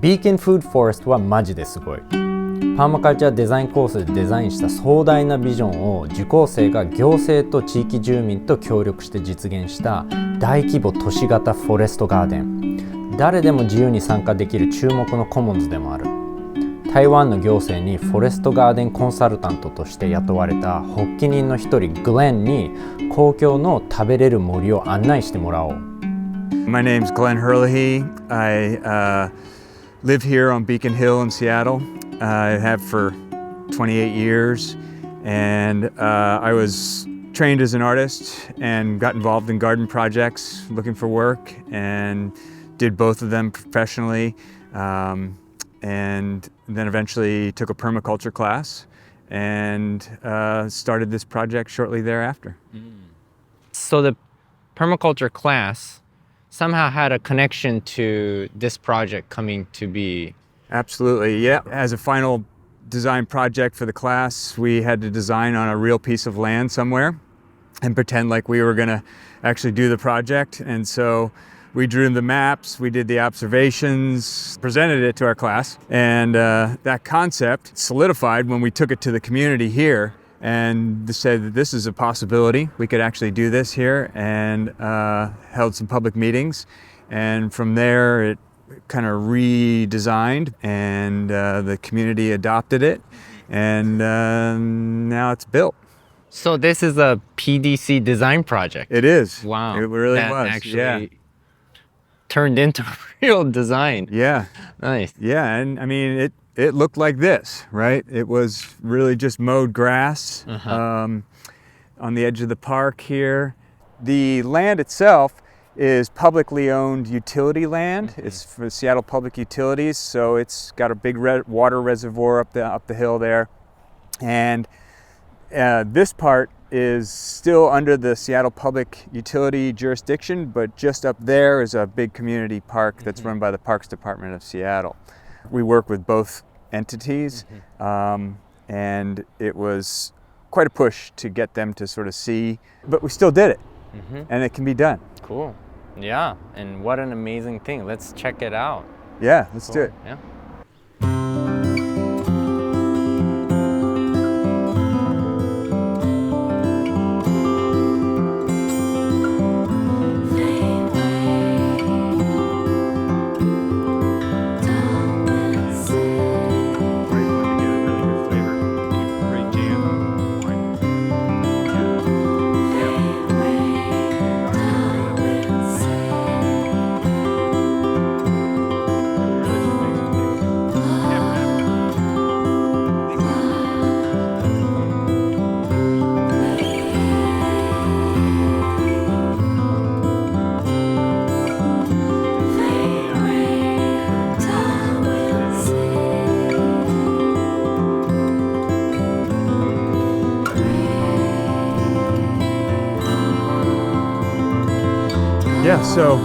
ビーケンフードフォレストはマジですごい。パーマカルチャーデザインコースでデザインした壮大なビジョンを受講生が行政と地域住民と協力して実現した大規模都市型フォレストガーデン。誰でも自由に参加できる注目のコモンズでもある。台湾の行政にフォレストガーデンコンサルタントとして雇われた発起人の一人グレンに公共の食べれる森を案内してもらおう。My name's Glenn Haerlihy. I live here on Beacon Hill in Seattle. I have for 28 years, and I was trained as an artist and got involved in garden projects looking for work and did both of them professionally. And then eventually took a permaculture class and started this project shortly thereafter. So the permaculture class somehow had a connection to this project coming to be. Absolutely, yeah. As a final design project for the class, we had to design on a real piece of land somewhere and pretend like we were gonna actually do the project. And so we drew the maps, we did the observations, presented it to our class, and that concept solidified when we took it to the community here and said that this is a possibility. We could actually do this here, and held some public meetings. And from there, it kind of redesigned, and the community adopted it, and now it's built. So this is a PDC design project. It is. Wow. It really that was. Actually yeah. Turned into real design. Yeah. Nice. Yeah, and I mean, it looked like this, right? It was really just mowed grass on the edge of the park here. The land itself is publicly owned utility land. It's for Seattle Public Utilities, so it's got a big water reservoir up the hill there. And this part is still under the Seattle Public Utility jurisdiction, but just up there is a big community park that's run by the Parks Department of Seattle. We work with both entities, and it was quite a push to get them to sort of see, but we still did it, and it can be done. Cool. Yeah, and what an amazing thing. Let's check it out. Yeah, let's do it. Yeah. Yeah, so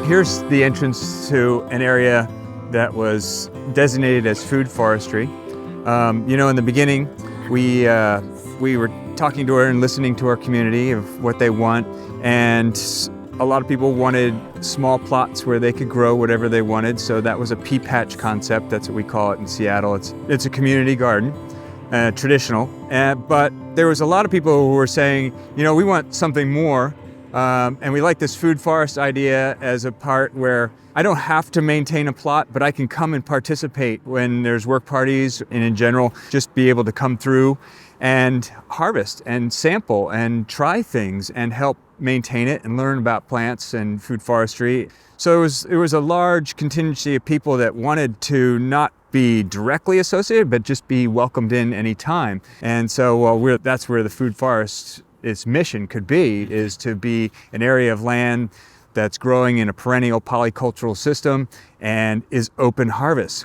here's the entrance to an area that was designated as food forestry. You know, in the beginning, we were talking to her and listening to our community of what they want, and a lot of people wanted small plots where they could grow whatever they wanted, so that was a pea patch concept. That's what we call it in Seattle. It's a community garden, traditional, but there was a lot of people who were saying, you know, we want something more. And we like this food forest idea as a part where I don't have to maintain a plot, but I can come and participate when there's work parties, and in general, just be able to come through and harvest and sample and try things and help maintain it and learn about plants and food forestry. So it was a large contingency of people that wanted to not be directly associated, but just be welcomed in anytime. And so that's where the food forest, its mission could be, is to be an area of land that's growing in a perennial polycultural system and is open harvest.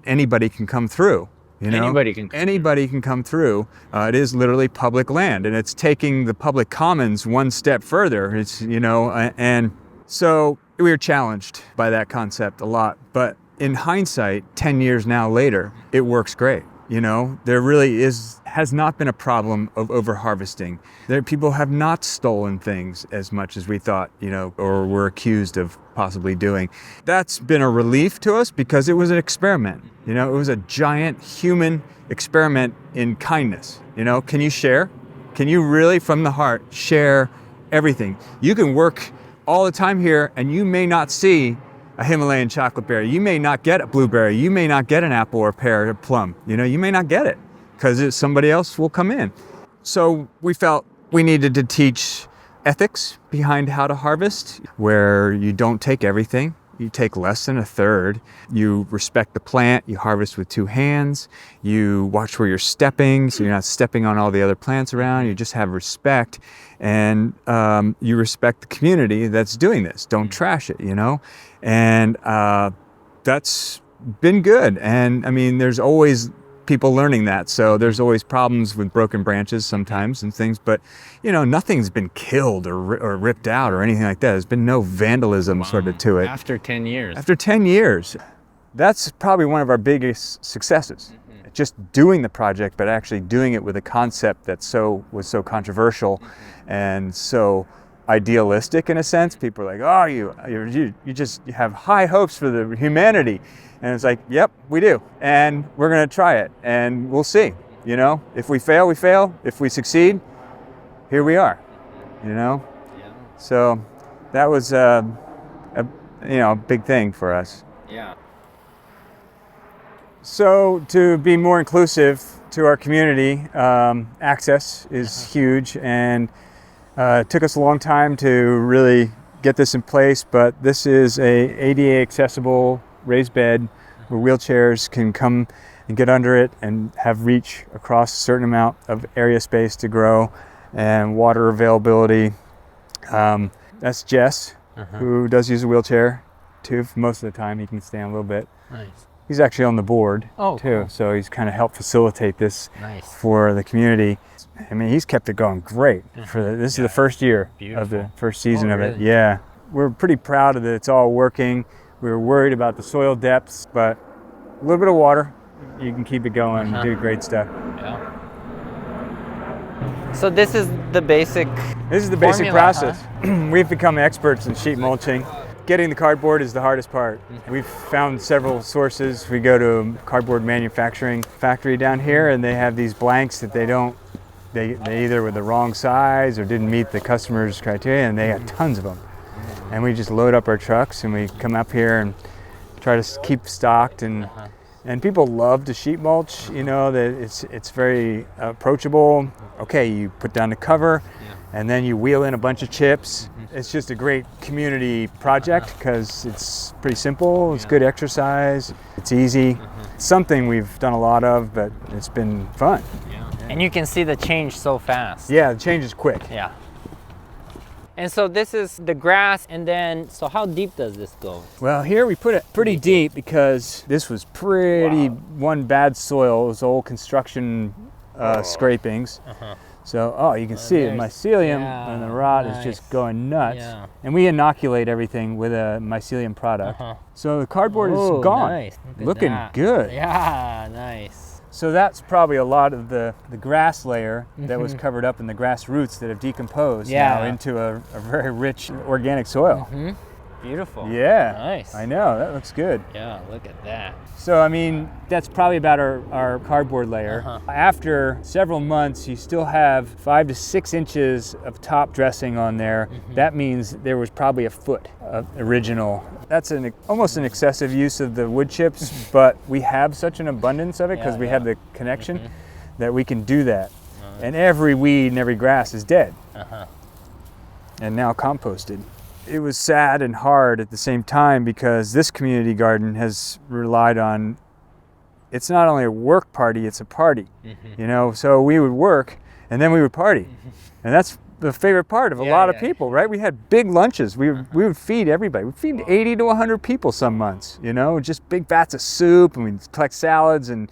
Anybody can come through. You know? Anybody can come through. It is literally public land, and it's taking the public commons one step further. It's, you know, and so we were challenged by that concept a lot. But in hindsight, 10 years now later, it works great. You know, there really has not been a problem of over-harvesting. People have not stolen things as much as we thought, you know, or were accused of possibly doing. That's been a relief to us because it was an experiment. You know, it was a giant human experiment in kindness. You know, can you share? Can you really, from the heart, share everything? You can work all the time here and you may not see a Himalayan chocolate berry. You may not get a blueberry. You may not get an apple or pear or plum. You know, you may not get it because somebody else will come in. So we felt we needed to teach ethics behind how to harvest, where you don't take everything. You take less than a third. You respect the plant. You harvest with 2 hands. You watch where you're stepping, so you're not stepping on all the other plants around. You just have respect, and you respect the community that's doing this. Don't trash it, you know? And that's been good. And I mean, there's always people learning that. So there's always problems with broken branches sometimes and things, but you know, nothing's been killed or ripped out or anything like that. There's been no vandalism sort of to it. After 10 years. After 10 years. That's probably one of our biggest successes. Just doing the project, but actually doing it with a concept that was so controversial and so idealistic in a sense. People are like, oh, you just have high hopes for the humanity. And it's like, yep, we do. And we're going to try it and we'll see, you know, if we fail, we fail. If we succeed, here we are, you know? Yeah. So that was a big thing for us. Yeah. So to be more inclusive to our community, access is huge, and it took us a long time to really get this in place, but this is a ADA accessible raised bed where wheelchairs can come and get under it and have reach across a certain amount of area space to grow, and water availability. That's Jess, who does use a wheelchair too. Most of the time he can stand a little bit. Nice. He's actually on the board too, cool. So he's kind of helped facilitate this for the community. I mean, he's kept it going great. This is the first year of the first season of it. Yeah, we're pretty proud of it. It's all working. We were worried about the soil depths, but a little bit of water, you can keep it going and do great stuff. Yeah. So this is the basic process. We've become experts in sheet mulching. Getting the cardboard is the hardest part. We've found several sources. We go to a cardboard manufacturing factory down here, and they have these blanks that they either were the wrong size or didn't meet the customer's criteria, and they have tons of them. And we just load up our trucks and we come up here and try to keep stocked, and people love to sheet mulch. You know, that it's very approachable. Okay, you put down the cover, and then you wheel in a bunch of chips. It's just a great community project because it's pretty simple, it's good exercise, it's easy. It's something we've done a lot of, but it's been fun. And you can see the change so fast. Yeah, the change is quick. Yeah. And so this is the grass, and then, so how deep does this go? Well, here we put it pretty deep because this was one bad soil. It was old construction scrapings. So, you can see the mycelium and the rot is just going nuts. Yeah. And we inoculate everything with a mycelium product. So the cardboard is gone. Nice. Looking good. Yeah, nice. So that's probably a lot of the grass layer that was covered up in the grass roots that have decomposed now into a very rich organic soil. Beautiful. Yeah. Nice. I know, that looks good. Yeah, look at that. So, I mean, that's probably about our cardboard layer. After several months, you still have 5 to 6 inches of top dressing on there. That means there was probably a foot of original. That's almost an excessive use of the wood chips, but we have such an abundance of it because we have the connection that we can do that. And every weed and every grass is dead and now composted. It was sad and hard at the same time because this community garden has relied on, it's not only a work party, it's a party. You know, so we would work and then we would party. And that's the favorite part of a lot of people, right? We had big lunches. We would feed everybody. We'd feed 80 to 100 people some months, you know, just big vats of soup, and we'd collect salads, and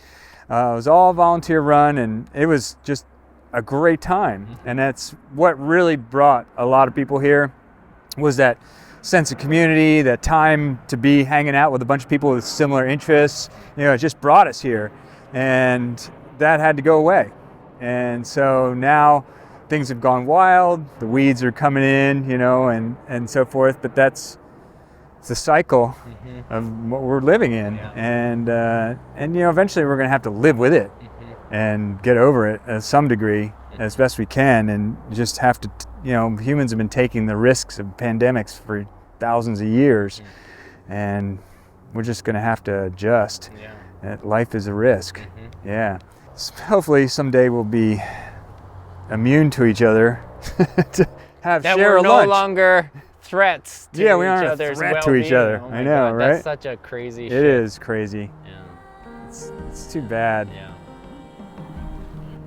it was all volunteer run, and it was just a great time. And that's what really brought a lot of people here, was that sense of community, that time to be hanging out with a bunch of people with similar interests. You know, it just brought us here. and that had to go away. And so now things have gone wild, the weeds are coming in, you know, and so forth, but it's the cycle of what we're living in. And you know, eventually we're going to have to live with it and get over it to some degree as best we can, and just have to, you know, humans have been taking the risks of pandemics for thousands of years, and we're just going to have to adjust. Life is a risk. Hopefully someday we'll be immune to each other to that share we're a no lunch. longer threats to we each aren't a other's threat well-being. to each other. Oh I my know, God, right? That's such a crazy shit. It is crazy. Yeah. It's too bad. Yeah.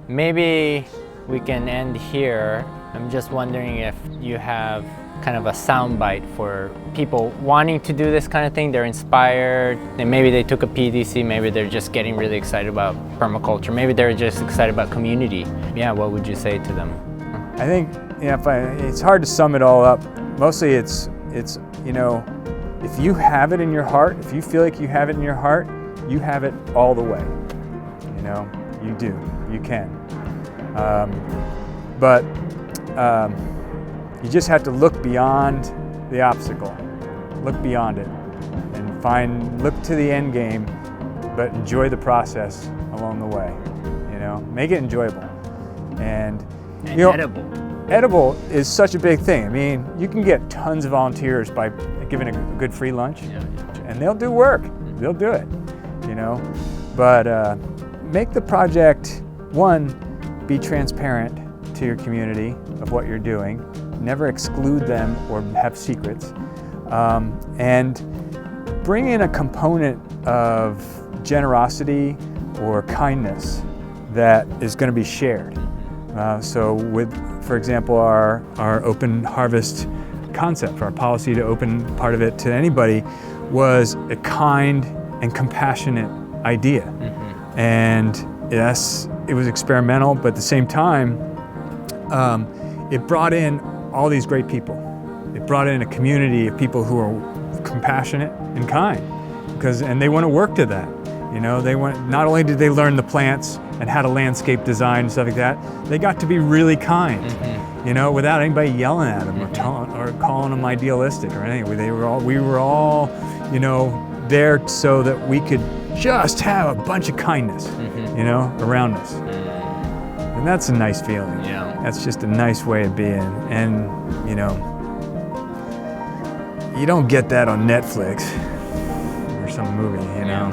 Maybe we can end here. I'm just wondering if you have kind of a soundbite for people wanting to do this kind of thing. They're inspired, and maybe they took a PDC, maybe they're just getting really excited about permaculture, maybe they're just excited about community. Yeah, what would you say to them? I think, yeah, it's hard to sum it all up. Mostly it's you know, if you have it in your heart, if you feel like you have it in your heart, you have it all the way. You know, you do, you can. But you just have to look beyond the obstacle, look beyond it, and look to the end game, but enjoy the process along the way. You know, make it enjoyable, and you know, edible is such a big thing. I mean, you can get tons of volunteers by giving a good free lunch, and they'll do work. They'll do it. You know, but make the project, one, be transparent to your community of what you're doing. Never exclude them or have secrets, and bring in a component of generosity or kindness that is going to be shared. So with, for example, our open harvest concept, our policy to open part of it to anybody, was a kind and compassionate idea. And yes, it was experimental, but at the same time, it brought in all these great people. It brought in a community of people who are compassionate and kind, and they want to work to that. You know, not only did they learn the plants and how to landscape design and stuff like that, they got to be really kind. You know, without anybody yelling at them or calling them idealistic or anything. We were all, you know, there so that we could just have a bunch of kindness, you know, around us. And that's a nice feeling. Yeah. That's just a nice way of being. And, you know, you don't get that on Netflix or some movie, you know.